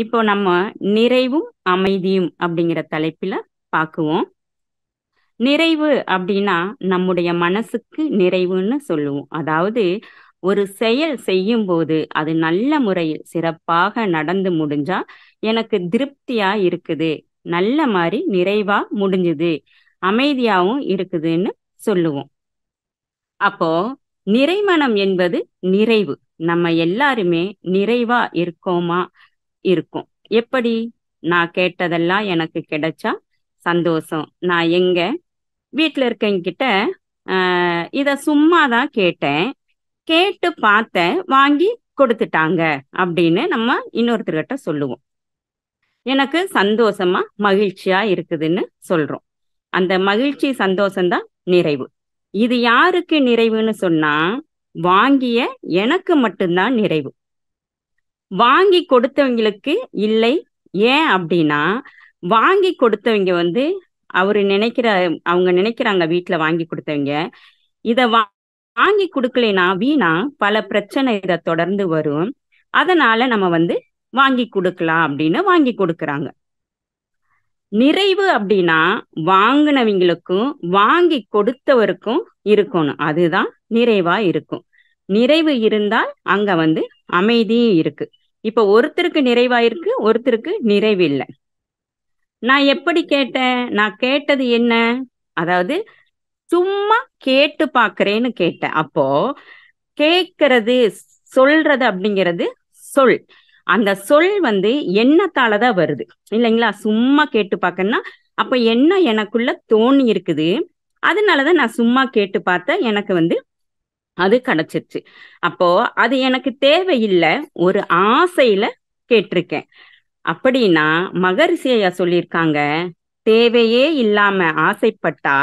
இப்போ நம்ம நிறைவும் அமைதியும் அப்படிங்கிற தலைப்பில பாக்குவோம். நிறைவு அப்படின்னா நம்முடைய மனசுக்கு நிறைவுன்னு சொல்லுவோம். அதாவது ஒரு செயல் செய்யும்போது அது நல்ல முறையில் சிறப்பாக நடந்து முடிஞ்சா எனக்கு திருப்தியா இருக்குது. நல்ல மாரி நிறைவா முடிஞ்சுது. அமைதியாவும் இருக்குதுன்னு சொல்லுவோம். அப்போ நிறைமனம் என்பது நிறைவு. நம்ம எல்லாருமே நிறைவா இருக்கோமா? இருக்கும். எப்படி? நான் கேட்டதெல்லாம் எனக்கு கிடைச்சா சந்தோஷம். நான் எங்க வீட்ல இருக்கவங்ககிட்ட அ இத சும்மா தான் கேட்டேன். கேட்டு பார்த்தேன். வாங்கி கொடுத்துட்டாங்க அப்படின்னு நம்ம இன்னொருத்தர்கிட்ட சொல்லுவோம். எனக்கு சந்தோஷமா, மகிழ்ச்சியா இருக்குதுன்னு சொல்றோம். அந்த மகிழ்ச்சி, சந்தோஷம் தான் நிறைவு. இது யாருக்கு நிறைவுன்னு சொன்னா, வாங்கிய எனக்கு மட்டும் தான் நிறைவு. வாங்கி கொடுத்தவங்களுக்கு இல்லை. ஏன் அப்படின்னா, வாங்கி கொடுத்தவங்க வந்து அவங்க நினைக்கிறாங்க வீட்ல வாங்கி கொடுத்தவங்க, இத வாங்கி குடுக்கலைன்னா வீணா பல பிரச்சனை இத தொடர்ந்து வரும். அதனால நம்ம வந்து வாங்கி குடுக்கலாம் அப்படின்னு வாங்கி குடுக்குறாங்க. நிறைவு அப்படின்னா, வாங்குனவங்களுக்கும், வாங்கி கொடுத்தவருக்கும் இருக்கணும். அதுதான் நிறைவா இருக்கும். நிறைவு இருந்தால் அங்க வந்து அமைதியும் இருக்கு. இப்ப ஒருத்தருக்கு நிறைவா இருக்கு, ஒருத்தருக்கு நிறைவு இல்ல. நான் எப்படி கேட்டேன்? நான் கேட்டது என்ன? அதாவது சும்மா கேட்டு பார்க்கிறேன்னு கேட்டேன். அப்போ கேட்கிறது, சொல்றது அப்படிங்கிறது சொல். அந்த சொல் வந்து எண்ணத்தால தான் வருது. இல்லைங்களா? சும்மா கேட்டு பார்க்கன்னா, அப்ப எண்ணம் எனக்குள்ள தோணி இருக்குது. அதனால தான் நான் சும்மா கேட்டு பார்த்தேன். எனக்கு வந்து அது கிடைச்சிருச்சு. அப்போ அது எனக்கு தேவையில்ல. ஒரு ஆசையில கேட்டிருக்கேன். அப்படின்னா மகரிஷி ஐயா சொல்லியிருக்காங்க, தேவையே இல்லாம ஆசைப்பட்டா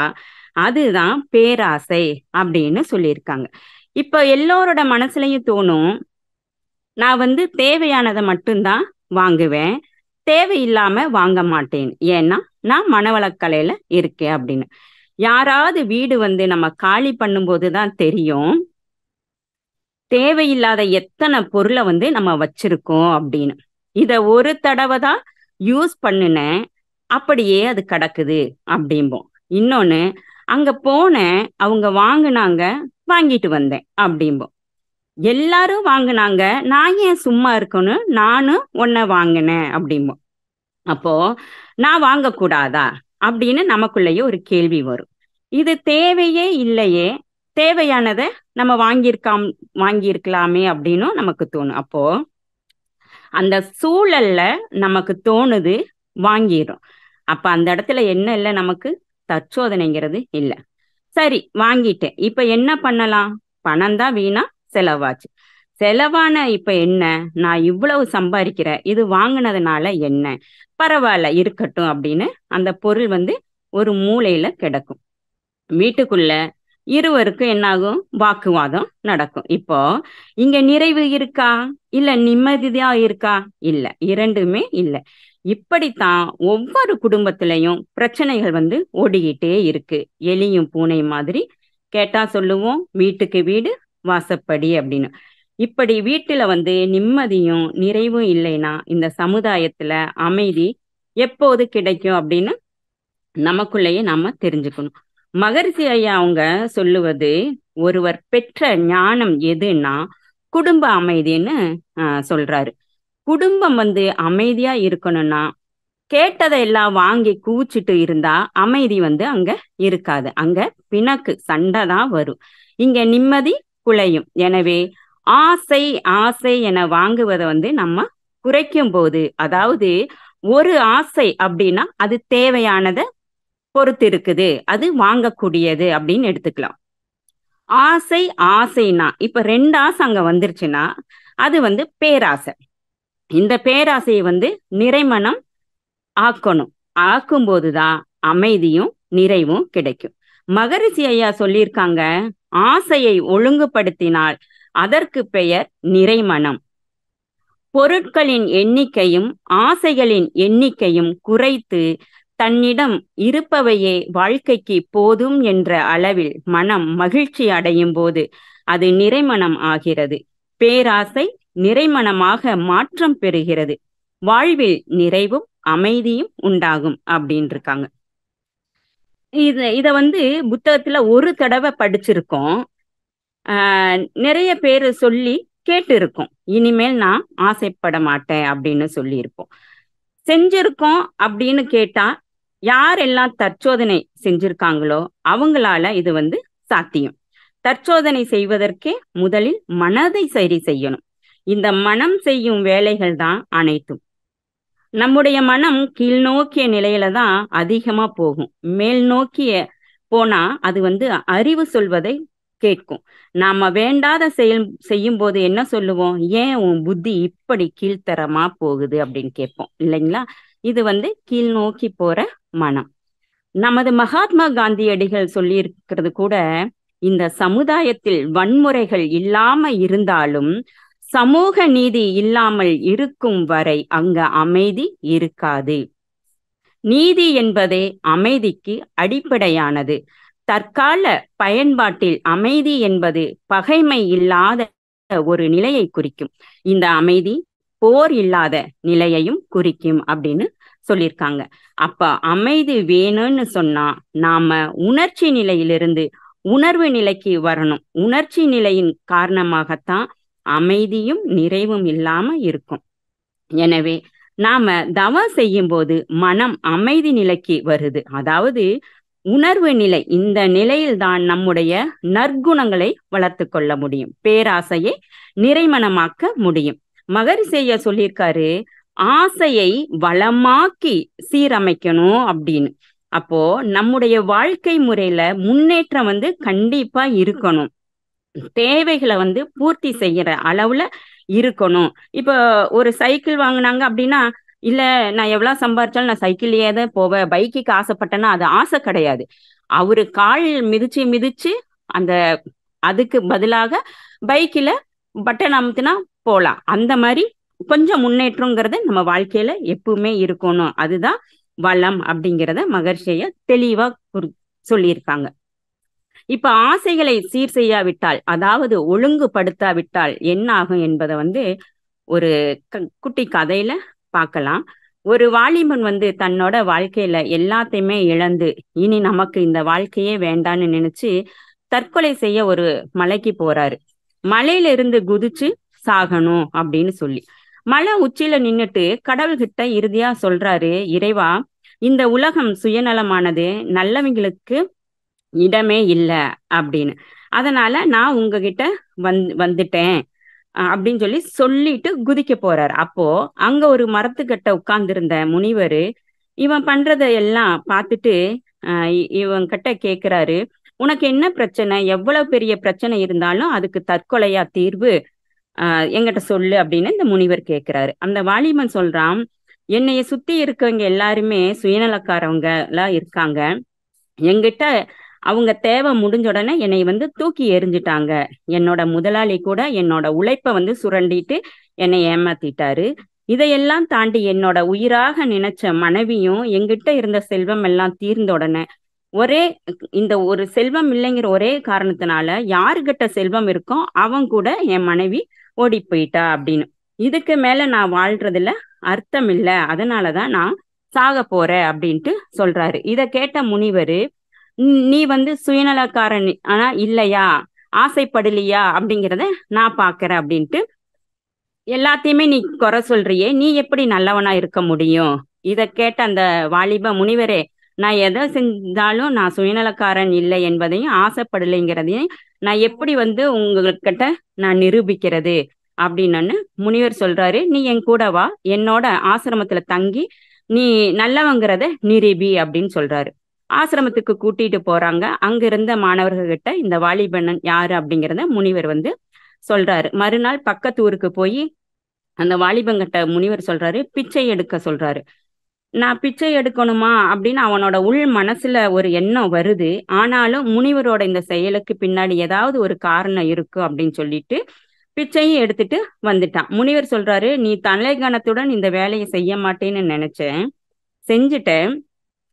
அதுதான் பேராசை அப்படின்னு சொல்லியிருக்காங்க. இப்ப எல்லோரோட மனசுலயும் தோணும், நான் வந்து தேவையானதை மட்டும்தான் வாங்குவேன். தேவையில்லாம வாங்க மாட்டேன். ஏன்னா நான் மனவளக்கலையில இருக்கேன் அப்படின்னு. யாராவது வீடு வந்து நம்ம காலி பண்ணும்போது தான் தெரியும், தேவையில்லாத எத்தனை பொருளை வந்து நம்ம வச்சிருக்கோம் அப்படின்னு. இத ஒரு தடவை தான் யூஸ் பண்ணுனேன், அப்படியே அது கிடக்குது அப்படிம்போம். இன்னொன்னு, அங்க போனேன், அவங்க வாங்குனாங்க, வாங்கிட்டு வந்தேன் அப்படிம்போம். எல்லாரும் வாங்குனாங்க, நான் ஏன் சும்மா இருக்கணும், நானும் ஒன்ன வாங்கினேன் அப்படிம்போம். அப்போ நான் வாங்கக்கூடாதா அப்படின்னு நமக்குள்ளேயே ஒரு கேள்வி வரும். இது தேவையே இல்லையே, தேவையானதை நம்ம வாங்கியிருக்கலாமே அப்படின்னும் நமக்கு தோணும். அப்போ அந்த சூழல்ல நமக்கு தோணுது, வாங்கிரும். அப்ப அந்த இடத்துல என்ன இல்ல, நமக்கு தற்சோதனைங்கிறது இல்ல. சரி, வாங்கிட்டேன். இப்ப என்ன பண்ணலாம்? பணம் தான் வீணா செலவாச்சு. செலவான இப்ப என்ன? நான் இவ்வளவு சம்பாதிக்கிறேன். இது வாங்குனதுனால என்ன? பரவால்ல, இருக்கட்டும் அப்படின்னு அந்த பொருள் வந்து ஒரு மூலையில கிடக்கும். வீட்டுக்குள்ள இருவருக்கும் என்னாகும்? வாக்குவாதம் நடக்கும். இப்போ இங்க நிறைவு இருக்கா? இல்ல நிம்மதியா இருக்கா? இல்ல. இரண்டுமே இல்ல. இப்படித்தான் ஒவ்வொரு குடும்பத்திலையும் பிரச்சனைகள் வந்து ஓடிக்கிட்டே இருக்கு. எலியும் பூனை மாதிரி. கேட்டா சொல்லுவோம், வீட்டுக்கு வீடு வாசப்படி அப்படின்னு. இப்படி வீட்டுல வந்து நிம்மதியும் நிறைவும் இல்லைன்னா இந்த சமுதாயத்துல அமைதி எப்போது கிடைக்கும் அப்படின்னு நமக்குள்ளேயே நாம தெரிஞ்சுக்கணும். மகரிஷி ஐயா அவங்க சொல்லுவது, ஒருவர் பெற்ற ஞானம் எதுன்னா குடும்ப அமைதின்னு சொல்றாரு. குடும்பம் வந்து அமைதியா இருக்கணும்னா, கேட்டதை எல்லாம் வாங்கி குவிச்சிட்டு இருந்தா அமைதி வந்து அங்க இருக்காது. அங்க பிணக்கு, சண்டை தான் வரும். இங்க நிம்மதி குலையும். எனவே ஆசை ஆசை என வாங்குவதை வந்து நம்ம குறைக்கும் போது, அதாவது ஒரு ஆசை அப்படின்னா அது தேவையானதை பொறுத்து இருக்குது, அது வாங்கக்கூடியது அப்படின்னு எடுத்துக்கலாம். ஆசை ஆசைனா இப்ப ரெண்டு ஆசை அங்க வந்துருச்சுன்னா அது வந்து பேராசை. இந்த பேராசையை வந்து நிறைமனம் ஆக்கணும். ஆக்கும்போதுதான் அமைதியும் நிறைவும் கிடைக்கும். மகரிஷி ஐயா சொல்லியிருக்காங்க, ஆசையை ஒழுங்குபடுத்தினால் அதற்கு பெயர் நிறைமனம். பொருட்களின் எண்ணிக்கையும் ஆசைகளின் எண்ணிக்கையும் குறைத்து தன்னிடம் இருப்பவையே வாழ்க்கைக்கு போதும் என்ற அளவில் மனம் மகிழ்ச்சி அடையும் போது அது நிறைமனம் ஆகிறது. பேராசை நிறைமனமாக மாற்றம் பெறுகிறது. வாழ்வில் நிறைவும் அமைதியும் உண்டாகும் அப்படின்னு இருக்காங்க. இத வந்து புத்தகத்துல ஒரு தடவை படிச்சிருக்கோம். நிறைய பேரு சொல்லி கேட்டு இருக்கோம். இனிமேல் நான் ஆசைப்பட மாட்டேன் அப்படின்னு சொல்லியிருப்போம். செஞ்சிருக்கோம் அப்படின்னு கேட்டா, யாரெல்லாம் தற்சோதனை செஞ்சிருக்காங்களோ அவங்களால இது வந்து சாத்தியம். தற்சோதனை செய்வதற்கே முதலில் மனதை சரி செய்யணும். இந்த மனம் செய்யும் வேலைகள் தான் அனைத்தும். நம்முடைய மனம் கீழ்நோக்கிய நிலையில தான் அதிகமா போகும். மேல் நோக்கிய போனா அது வந்து அறிவு சொல்வதை கேட்கும். நாம வேண்டாத செய்யும் போது என்ன சொல்லுவோம்? ஏன் உன் புத்தி இப்படி கீழ்த்தரமா போகுது அப்படின்னு கேட்போம் இல்லைங்களா? இது வந்து கீழ் நோக்கி போற மனம். நமது மகாத்மா காந்தியடிகள் சொல்லியிருக்கிறது கூட, இந்த சமுதாயத்தில் வன்முறைகள் இல்லாம இருந்தாலும் சமூக நீதி இல்லாமல் இருக்கும் வரை அங்க அமைதி இருக்காது. நீதி என்பதே அமைதிக்கு அடிப்படையானது. தற்கால பயன்பாட்டில் அமைதி என்பது பகைமை இல்லாத ஒரு நிலையை குறிக்கும். இந்த அமைதி போர் இல்லாத நிலையையும் குறிக்கும் அப்படின்னு சொல்லியிருக்காங்க. அப்ப அமைதி வேணும்னு சொன்னா நாம உணர்ச்சி நிலையிலிருந்து உணர்வு நிலைக்கு வரணும். உணர்ச்சி நிலையின் காரணமாகத்தான் அமைதியும் நிறைவும் இல்லாம இருக்கும். எனவே நாம தவம் செய்யும் போது மனம் அமைதி நிலைக்கு வருது. அதாவது உணர்வு நிலை. இந்த நிலையில்தான் நம்முடைய நற்குணங்களை வளர்த்து கொள்ள முடியும். பேராசையை நிறைமனமாக்க முடியும். மகரிஷியா சொல்லியிருக்காரு, ஆசையை வளமாக்கி சீரமைக்கணும் அப்படின்னு. அப்போ நம்முடைய வாழ்க்கை முறையில முன்னேற்றம் வந்து கண்டிப்பா இருக்கணும். தேவைகளை வந்து பூர்த்தி செய்யற அளவுல இருக்கணும். இப்ப ஒரு சைக்கிள் வாங்கினாங்க அப்படின்னா, இல்ல நான் எவ்வளவு சம்பாரிச்சாலும் நான் சைக்கிள்லயே தான் போவேன், பைக்குக்கு ஆசைப்பட்டேன்னா அது ஆசை கிடையாது. அவரு கால் மிதிச்சு மிதிச்சு அந்த அதுக்கு பதிலாக பைக்கில பட்டன் அமுத்துனா போலாம். அந்த மாதிரி கொஞ்சம் முன்னேற்றங்கிறது நம்ம வாழ்க்கையில எப்பவுமே இருக்கணும். அதுதான் வளம் அப்படிங்கிறத மகரிஷியா தெளிவா சொல்லியிருக்காங்க. இப்ப ஆசைகளை சீர் செய்யாவிட்டால், அதாவது ஒழுங்குபடுத்தாவிட்டால் என்ன ஆகும் என்பதை வந்து ஒரு குட்டி கதையில பார்க்கலாம். ஒரு வாலிபன் வந்து தன்னோட வாழ்க்கையில எல்லாத்தையுமே இழந்து, இனி நமக்கு இந்த வாழ்க்கையே வேண்டான்னு நினைச்சு தற்கொலை செய்ய ஒரு மலைக்கு போறாரு. மலையில இருந்து குதிச்சு சாகணும் அப்படின்னு சொல்லி மலை உச்சியில நின்னுட்டு கடவுள்கிட்ட இறுதியா சொல்றாரு, இறைவா, இந்த உலகம் சுயநலமானது, நல்லவங்களுக்கு இடமே இல்லை அப்படின்னு. அதனால நான் உங்ககிட்ட வந்துட்டேன் அப்படின்னு சொல்லிட்டு குதிக்க போறாரு. அப்போ அங்க ஒரு மரத்துக்கிட்ட உட்கார்ந்திருந்த முனிவரு இவன் பண்றத எல்லாம் பார்த்துட்டு இவன் கிட்ட கேக்குறாரு, உனக்கு என்ன பிரச்சனை? எவ்வளவு பெரிய பிரச்சனை இருந்தாலும் அதுக்கு தற்கொலையா தீர்வு? என்கிட்ட சொல்லு அப்படின்னு இந்த முனிவர் கேக்குறாரு. அந்த வாலிபன் சொல்றான், என்னைய சுத்தி இருக்கவங்க எல்லாருமே சுயநலக்காரவங்க எல்லாம் இருக்காங்க. என்கிட்ட அவங்க தேவை முடிஞ்ச உடனே என்னை வந்து தூக்கி எறிஞ்சிட்டாங்க. என்னோட முதலாளி கூட என்னோட உழைப்பை வந்து சுரண்டிட்டு என்னை ஏமாத்திட்டாரு. இதையெல்லாம் தாண்டி என்னோட உயிராக நினைச்ச மனைவியும் என்கிட்ட இருந்த செல்வம் எல்லாம் தீர்ந்த உடனே இந்த ஒரு செல்வம் இல்லைங்கிற ஒரே காரணத்தினால யாருகிட்ட செல்வம் இருக்கோ அவங்க கூட என் மனைவி ஓடி போயிட்டா அப்படின்னு. இதுக்கு மேல நான் வாழ்றதுல அர்த்தம் இல்லை, அதனாலதான் நான் சாக போறேன் அப்படின்ட்டு சொல்றாரு. இத கேட்ட முனிவரு, நீ வந்து சுயநலக்காரன் ஆனா இல்லையா, ஆசைப்படலையா அப்படிங்கிறத நான் பாக்குறேன் அப்படின்ட்டு, எல்லாத்தையுமே நீ குறை சொல்றியே, நீ எப்படி நல்லவனா இருக்க முடியும்? இத கேட்ட அந்த வாலிப முனிவரே, நான் எதை செஞ்சாலும் நான் சுயநலக்காரன் இல்லை என்பதையும் ஆசைப்படலைங்கிறதையும் நான் எப்படி வந்து உங்ககிட்ட நான் நிரூபிக்கிறது அப்படின்னு முனிவர் சொல்றாரு, நீ என் கூட வா, என்னோட ஆசிரமத்துல தங்கி நீ நல்லவங்கிறத நிரூபி அப்படின்னு சொல்றாரு. ஆசிரமத்துக்கு கூட்டிட்டு போறாங்க. அங்க இருந்த மாணவர்கள்கிட்ட இந்த வாலிபன் யாரு அப்படிங்கிறத முனிவர் வந்து சொல்றாரு. மறுநாள் பக்கத்து ஊருக்கு போய் அந்த வாலிபங்கிட்ட முனிவர் சொல்றாரு, பிச்சை எடுக்க சொல்றாரு. நான் பிச்சை எடுக்கணுமா அப்படின்னு அவனோட உள் மனசுல ஒரு எண்ணம் வருது. ஆனாலும் முனிவரோட இந்த செயலுக்கு பின்னாடி ஏதாவது ஒரு காரணம் இருக்கு அப்படின்னு சொல்லிட்டு பிச்சையும் எடுத்துட்டு வந்துட்டான். முனிவர் சொல்றாரு, நீ தலைகணத்துடன் இந்த வேலையை செய்ய மாட்டேன்னு நினைச்சேன், செஞ்சுட்டேன்.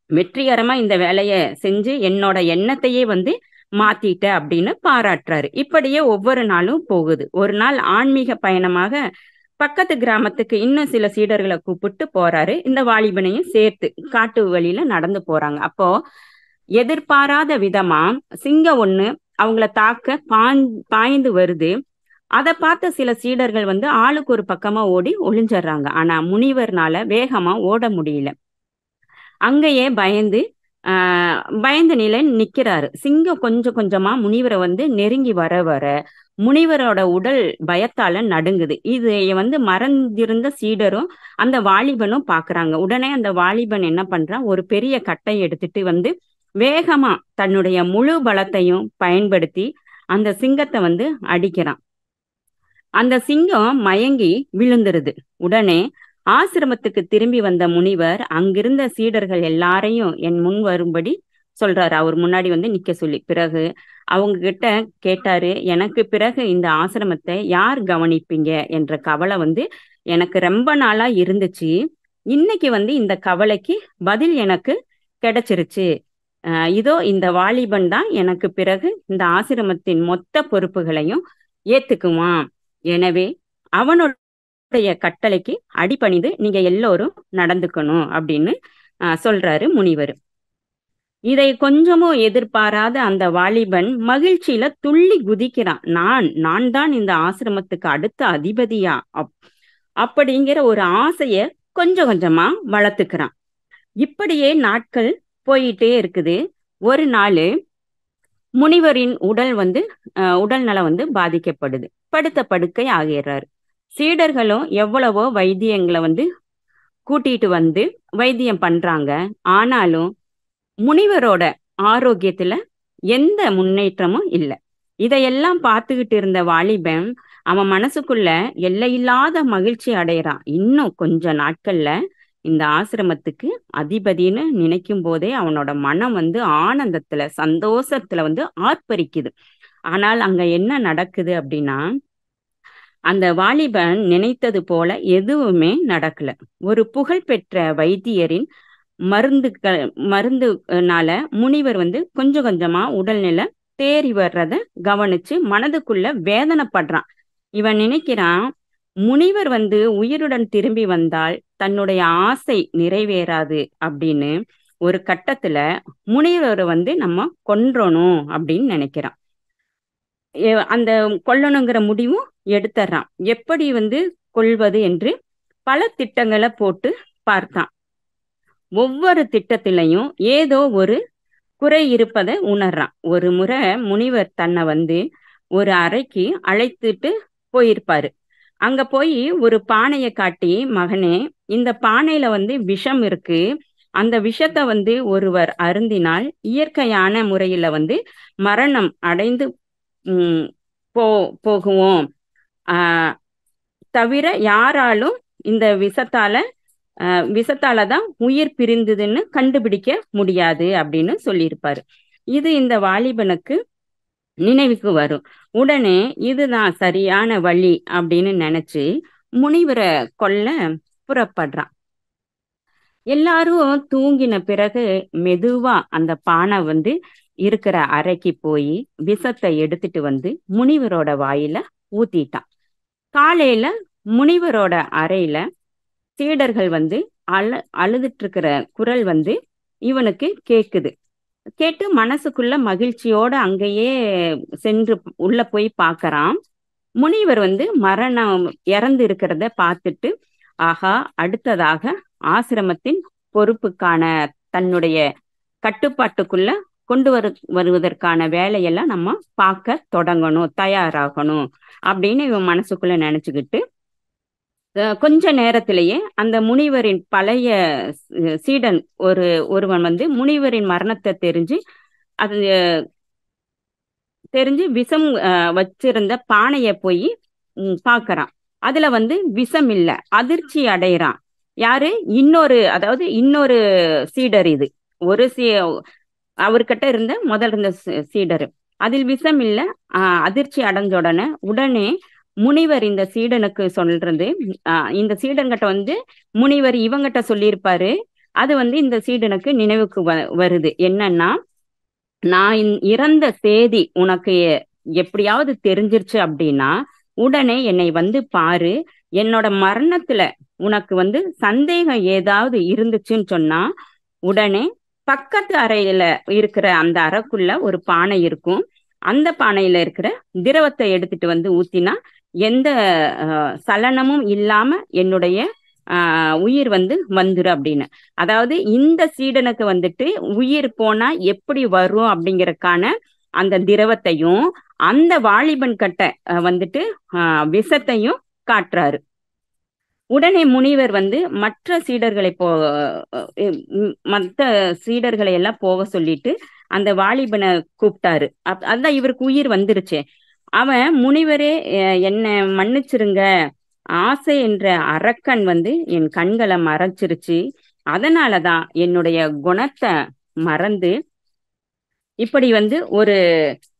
வெற்றிகரமா இந்த வேலையை செஞ்சு என்னோட எண்ணத்தையே வந்து மாத்திட்ட அப்படின்னு பாராட்டுறாரு. இப்படியே ஒவ்வொரு நாளும் போகுது. ஒரு நாள் ஆன்மீக பயணமாக பக்கத்து கிராமத்துக்கு இன்னும் சில சீடர்களை கூப்பிட்டு போறாரு. இந்த வாலிபனையும் சேர்த்து காட்டு வழியில நடந்து போறாங்க. அப்போ எதிர்பாராத விதமா சிங்கம் ஒண்ணு அவங்கள தாக்க பாய்ந்து வருது. அத பார்த்த சில சீடர்கள் வந்து ஆளுக்கு ஒரு பக்கமா ஓடி ஒளிஞ்சிடுறாங்க. ஆனா முனிவர்னால வேகமா ஓட முடியல. அங்கேயே பயந்த நிலையில் நிக்கிறாரு. சிங்கம் கொஞ்சம் கொஞ்சமா முனிவரை வந்து நெருங்கி வர வர முனிவரோட உடல் பயத்தால நடுங்குது. இது வந்து மறந்திருந்த சீடரும் அந்த வாலிபனும் பாக்குறாங்க. உடனே அந்த வாலிபன் என்ன பண்றான், ஒரு பெரிய கட்டை எடுத்துட்டு வந்து வேகமா தன்னுடைய முழு பலத்தையும் பயன்படுத்தி அந்த சிங்கத்தை வந்து அடிக்கிறான். அந்த சிங்கம் மயங்கி விழுந்துருது. உடனே ஆசிரமத்துக்கு திரும்பி வந்த முனிவர் அங்கிருந்த சீடர்கள் எல்லாரையும் என் முன் வரும்படி சொல்றாரு. அவர் முன்னாடி வந்து நிக்க சொல்லி. பிறகு அவங்க கிட்ட கேட்டாரு, எனக்கு பிறகு இந்த ஆசிரமத்தை யார் கவனிப்பீங்க என்ற கவலை வந்து எனக்கு ரொம்ப நாளா இருந்துச்சு. இன்னைக்கு வந்து இந்த கவலைக்கு பதில் எனக்கு கிடைச்சிருச்சு. இதோ இந்த வாலிபன் தான் எனக்கு பிறகு இந்த ஆசிரமத்தின் மொத்த பொறுப்புகளையும் ஏத்துக்குவான். எனவே அவனுடைய கட்டளைக்கு அடிபணிந்து நீங்க எல்லோரும் நடந்துக்கணும் அப்படின்னு சொல்றாரு முனிவர். இதை கொஞ்சமும் எதிர்பாராத அந்த வாலிபன் மகிழ்ச்சியில துள்ளி குதிக்கிறான். நான் தான் இந்த ஆசிரமத்துக்கு அடுத்த அதிபதியா அப்படிங்கிற ஒரு ஆசைய கொஞ்சம் கொஞ்சமா வளர்த்துக்கிறான். இப்படியே நாட்கள் போயிட்டே இருக்குது. ஒரு நாள் முனிவரின் உடல் நலம் வந்து பாதிக்கப்படுது. படுத்த படுக்கை ஆகிறாரு. சீடர்களும் எவ்வளவோ வைத்தியங்களை வந்து கூட்டிட்டு வந்து வைத்தியம் பண்றாங்க. ஆனாலும் முனிவரோட ஆரோக்கியத்துல எந்த முன்னேற்றமும் இல்லை. இதையெல்லாம் பார்த்துக்கிட்டு இருந்த வாலிபன் அவன் மனசுக்குள்ள எல்லையில்லாத மகிழ்ச்சி அடைகிறான். இன்னும் கொஞ்ச நாட்கள்ல இந்த ஆசிரமத்துக்கு அதிபதினு நினைக்கும் போதே அவனோட மனம் வந்து ஆனந்தத்துல சந்தோஷத்துல வந்து ஆர்ப்பரிக்குது. ஆனால் அங்க என்ன நடக்குது அப்படின்னா, அந்த வாலிபன் நினைத்தது போல எதுவுமே நடக்கல. ஒரு புகழ்பெற்ற வைத்தியரின் மருந்துனால முனிவர் வந்து கொஞ்சம் கொஞ்சமா உடல்நிலை தேறி வர்றத கவனிச்சு மனதுக்குள்ள வேதனைப்படுறான். இவன் நினைக்கிறான், முனிவர் வந்து உயிருடன் திரும்பி வந்தால் தன்னுடைய ஆசை நிறைவேறாது அப்படின்னு. ஒரு கட்டத்துல முனிவரை வந்து நம்ம கொன்றணும் அப்படின்னு நினைக்கிறான். அந்த கொல்லணுங்கிற முடிவும் எடுத்துறான். எப்படி வந்து கொல்வது என்று பல திட்டங்களை போட்டு பார்த்தான். ஒவ்வொரு திட்டத்திலையும் ஏதோ ஒரு குறை இருப்பதை உணர்றான். ஒரு முறை முனிவர் தன்னை வந்து ஒரு அறைக்கு அழைத்துட்டு போயிருப்பாரு. அங்க போய் ஒரு பானையை காட்டி, மகனே, இந்த பானையில வந்து விஷம் இருக்கு. அந்த விஷத்தை வந்து ஒருவர் அருந்தினால் இயற்கையான முறையில வந்து மரணம் அடைந்து போகுவோம். தவிர யாராலும் இந்த விஷத்தாலதான் உயிர் பிரிந்ததுன்னு கண்டுபிடிக்க முடியாது அப்படின்னு சொல்லியிருப்பாரு. இது இந்த வாலிபனுக்கு நினைவுக்கு வரும். உடனே இதுதான் சரியான வழி அப்படின்னு நினைச்சு முனிவரை கொல்ல புறப்படுறான். எல்லாரும் தூங்கின பிறகு மெதுவா அந்த பானை வந்து இருக்கிற அறைக்கு போய் விஷத்தை எடுத்துட்டு வந்து முனிவரோட வாயில ஊத்திட்டான். காலையில முனிவரோட அறையில சீடர்கள் வந்து அழுதுட்டு இருக்கிற குரல் வந்து இவனுக்கு கேக்குது. கேட்டு மனசுக்குள்ள மகிழ்ச்சியோட அங்கேயே சென்று உள்ள போய் பார்க்கறான். முனிவர் வந்து இறந்து இருக்கிறத பார்த்துட்டு, ஆகா, அடுத்ததாக ஆசிரமத்தின் பொறுப்புக்கான தன்னுடைய கட்டுப்பாட்டுக்குள்ள கொண்டு வருவதற்கான வேலையெல்லாம் நம்ம பார்க்க தொடங்கணும், தயாராகணும் அப்படின்னு இவன் மனசுக்குள்ள நினைச்சுக்கிட்டு கொஞ்ச நேரத்திலேயே அந்த முனிவரின் பழைய சீடன் ஒருவன் வந்து முனிவரின் மரணத்தை தெரிஞ்சு விஷம் வச்சிருந்த பானைய போய் பார்க்கறான். அதுல வந்து விஷம் இல்ல. அதிர்ச்சி அடைகிறான். யாரு? இன்னொரு சீடர். இது ஒரு அவர்கிட்ட இருந்த சீடர். அதில் விஷம் இல்ல. அதிர்ச்சி அடைஞ்ச உடனே முனிவர் இந்த சீடனுக்கு சொல்றது, இந்த சீடன்கிட்ட வந்து முனிவர் இவங்கிட்ட சொல்லியிருப்பாரு. அது வந்து இந்த சீடனுக்கு நினைவுக்கு வருது. என்னன்னா, நான் இறந்த செய்தி உனக்கு எப்படியாவது தெரிஞ்சிருச்சு அப்படின்னா உடனே என்னை வந்து பாரு. என்னோட மரணத்துல உனக்கு சந்தேகம் ஏதாவது இருந்துச்சுன்னு சொன்னா உடனே பக்கத்து அறையில இருக்கிற அந்த அறைக்குள்ள ஒரு பானை இருக்கும். அந்த பானையில இருக்கிற திரவத்தை எடுத்துட்டு ஊத்தினா எந்த சலனமும் இல்லாம என்னுடைய உயிர் வந்துரு அப்படின்னு. அதாவது இந்த சீடனுக்கு உயிர் போனா எப்படி வரும் அப்படிங்கறதுக்கான அந்த திரவத்தையும் அந்த வாலிபன் கட்ட விஷத்தையும் காட்டுறாரு. உடனே முனிவர் மற்ற சீடர்களை மற்ற சீடர்களை எல்லாம் போக சொல்லிட்டு அந்த வாலிபனை கூப்பிட்டாரு. அதான் இவருக்கு உயிர் வந்துருச்சு. அவன், முனிவரே என்ன மன்னிச்சிருங்க, ஆசை என்ற அரக்கன் என் கண்களை மறைச்சிருச்சு, அதனாலதான் என்னுடைய குணத்தை மறந்து இப்படி ஒரு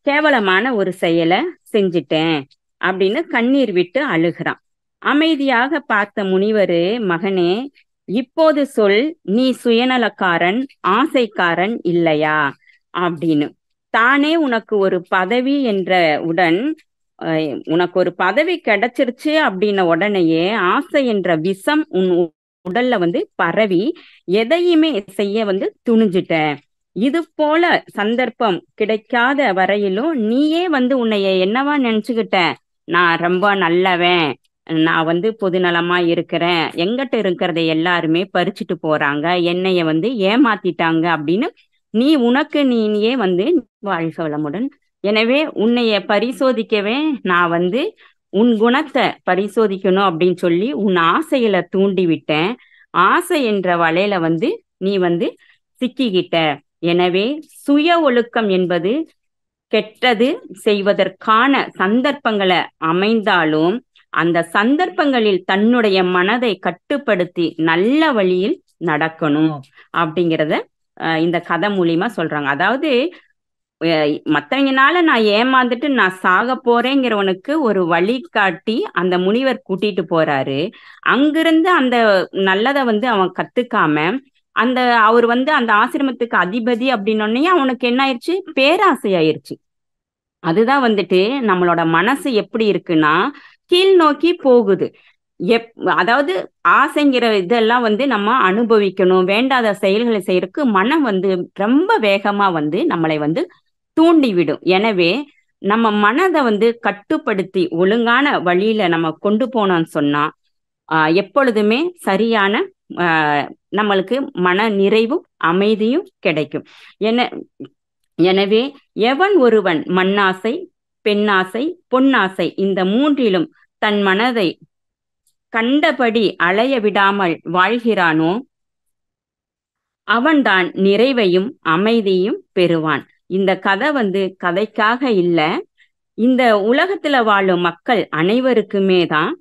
கேவலமான ஒரு செயலை செஞ்சிட்டேன் அப்படின்னு கண்ணீர் விட்டு அழுகிறான். அமைதியாக பார்த்த முனிவரு, மகனே இப்போது சொல், நீ சுயநலக்காரன், ஆசைக்காரன் இல்லையா அப்படின்னு. தானே உனக்கு ஒரு பதவி என்ற உடன் உனக்கு ஒரு பதவி கிடைச்சிருச்சு அப்படின்ன உடனேயே ஆசை என்ற விஷம் உன் உடல்ல பரவி எதையுமே செய்ய துணிஞ்சிட்ட. இது போல சந்தர்ப்பம் கிடைக்காத வரையிலும் நீயே உன்னைய என்னவா நினைச்சுக்கிட்ட, நான் ரொம்ப நல்லவன், நான் பொதுநலமா இருக்கிறேன், எங்கிட்ட இருக்கிறத எல்லாருமே பறிச்சுட்டு போறாங்க, என்னைய ஏமாத்திட்டாங்க அப்படின்னு நீ உனக்கு நீயே வாழ்க வளமுடன். எனவே உன்னைய பரிசோதிக்கவே நான் உன் குணத்தை பரிசோதிக்கணும் அப்படின்னு சொல்லி உன் ஆசையில தூண்டி விட்டேன். ஆசை என்ற வலையில நீ சிக்கிக்கிட்ட. எனவே சுய ஒழுக்கம் என்பது கெட்டது செய்வதற்கான சந்தர்ப்பங்களை அமைந்தாலும் அந்த சந்தர்ப்பங்களில் தன்னுடைய மனதை கட்டுப்படுத்தி நல்ல வழியில் நடக்கணும் அப்படிங்கிறத இந்த கதை மூலியமா சொல்றாங்க. அதாவது மத்தவங்கனால நான் ஏமாந்துட்டு நான் சாக போறேங்கிறவனுக்கு ஒரு வழிகாட்டி அந்த முனிவர் கூட்டிட்டு போறாரு. அங்கிருந்து அந்த நல்லதை அவன் கத்துக்காம அந்த அவர் அந்த ஆசிரமத்துக்கு அதிபதி அப்படின்னோடனே அவனுக்கு என்ன ஆயிடுச்சு, பேராசை ஆயிடுச்சு. அதுதான் நம்மளோட மனசு எப்படி இருக்குன்னா கீழ் நோக்கி போகுது. அதாவது ஆசைங்கிற இதெல்லாம் நம்ம அனுபவிக்கணும், வேண்டாத செயல்களை செய்யறதுக்கு மனம் ரொம்ப வேகமா நம்மளை தூண்டிவிடும். எனவே நம்ம மனதை கட்டுப்படுத்தி ஒழுங்கான வழியில நம்ம கொண்டு போனோம்னு சொன்னா எப்பொழுதுமே சரியான நம்மளுக்கு மன நிறைவும் அமைதியும் கிடைக்கும். எனவே எவன் ஒருவன் மண்ணாசை, பெண்ணாசை, பொன்னாசை இந்த மூன்றிலும் தன் மனதை கண்டபடி அலைய விடாமல் வாழ்கிறானோ அவன்தான் நிறைவையும் அமைதியும் பெறுவான். இந்த கதை கதைக்காக இல்ல, இந்த உலகத்துல வாழும் மக்கள் அனைவருக்குமே தான்,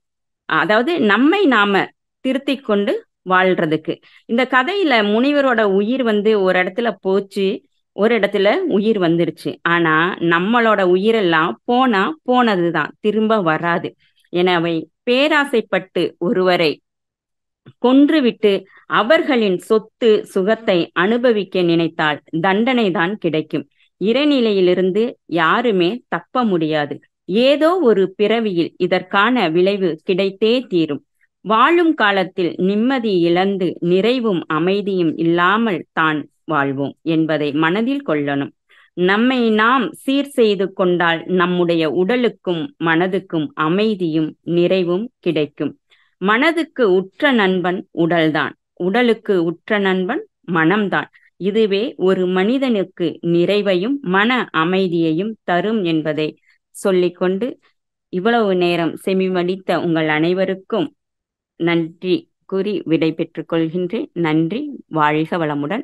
அதாவது நம்மை நாம திருத்திக் கொண்டு வாழ்றதுக்கு. இந்த கதையில முனிவரோட உயிர் ஒரு இடத்துல போச்சு, ஒரு இடத்துல உயிர் வந்துருச்சு. ஆனா நம்மளோட உயிரெல்லாம் போனா போனதுதான், திரும்ப வராது. எனவே பேராசைப்பட்டு ஒருவரை கொன்றுவிட்டு அவர்களின் சொத்து சுகத்தை அனுபவிக்க நினைத்தால் தண்டனை தான் கிடைக்கும். இறைநிலையிலிருந்து யாருமே தப்ப முடியாது. ஏதோ ஒரு பிறவியில் இதற்கான விளைவு கிடைத்தே தீரும். வாழும் காலத்தில் நிம்மதி இழந்து நிறைவும் அமைதியும் இல்லாமல் தான் வாழ்வோம் என்பதை மனதில் கொள்ளணும். நம்மை நாம் சீர் செய்து கொண்டால் நம்முடைய உடலுக்கும் மனதுக்கும் அமைதியும் நிறைவும் கிடைக்கும். மனதுக்கு உற்ற நண்பன் உடல்தான், உடலுக்கு உற்ற நண்பன் மனம்தான். இதுவே ஒரு மனிதனுக்கு நிறைவையும் மன அமைதியையும் தரும் என்பதை சொல்லிக்கொண்டு இவ்வளவு நேரம் செவிமடித்த உங்கள் அனைவருக்கும் நன்றி கூறி விடை பெற்றுக் கொள்கின்றேன். நன்றி. வாழ்க வளமுடன்.